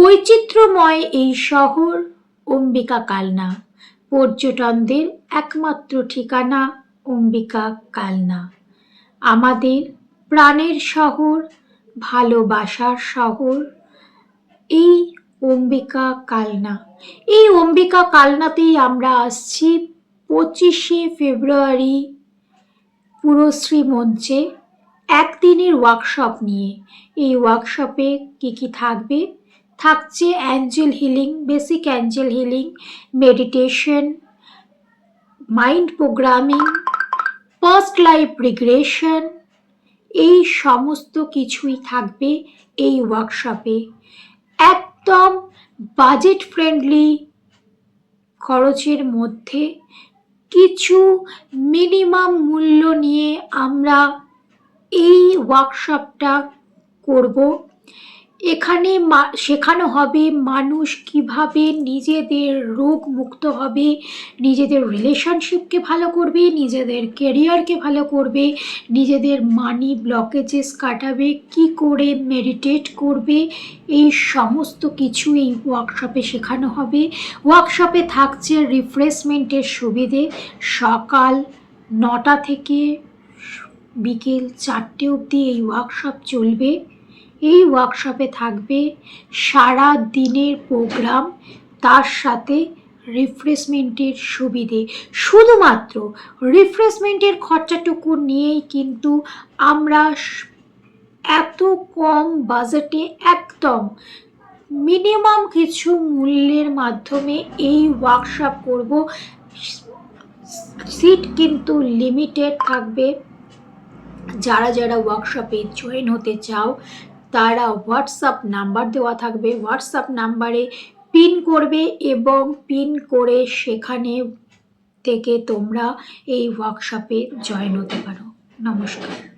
বৈচিত্র্যময় এই শহর অম্বিকা কালনা, পর্যটনদের একমাত্র ঠিকানা অম্বিকা কালনা। আমাদের প্রাণের শহর, ভালোবাসার শহর এই অম্বিকা কালনা। এই অম্বিকা কালনাতেই আমরা আসছি 25শে ফেব্রুয়ারি পুরশ্রী মঞ্চে একদিনের ওয়ার্কশপ নিয়ে। এই ওয়ার্কশপে কি থাকবে? থাকছে Angel healing, basic Angel healing, meditation, mind programming, past life regression, এই সমস্ত কিছুই থাকবে এই ওয়ার্কশপে। একদম বাজেট ফ্রেন্ডলি খরচের মধ্যে কিছু মিনিমাম মূল্য নিয়ে আমরা এই ওয়ার্কশপটা করব। এখানে শেখানো হবে মানুষ কিভাবে নিজেদের রোগ মুক্ত হবে, নিজেদের রিলেশনশিপকে ভালো করবে, নিজেদের কেরিয়ারকে ভালো করবে, নিজেদের মানি ব্লকেজেস কাটাবে, কি করে মেডিটেট করবে, এই সমস্ত কিছু এই ওয়ার্কশপে শেখানো হবে। ওয়ার্কশপে থাকছে রিফ্রেশমেন্টের সুবিধে। সকাল 9টা থেকে বিকেল 4টে অবধি এই ওয়ার্কশপ চলবে। এই ওয়ার্কশপে থাকবে সারা দিনের প্রোগ্রাম, তার সাথে রিফ্রেশমেন্টের সুবিধে। শুধুমাত্র রিফ্রেশমেন্টের খরচাটুকু নিয়েই কিন্তু আমরা এত কম বাজেটে একদম মিনিমাম কিছু মূল্যের মাধ্যমে এই ওয়ার্কশপ করব। সিট কিন্তু লিমিটেড থাকবে। যারা যারা ওয়ার্কশপে জয়েন হতে চাও তারা হোয়াটসঅ্যাপ নাম্বার দেওয়া থাকবে, হোয়াটসঅ্যাপ নাম্বারে পিন করবে এবং পিন করে সেখানে থেকে তোমরা এই ওয়ার্কশপে জয়েন হতে পারো। নমস্কার।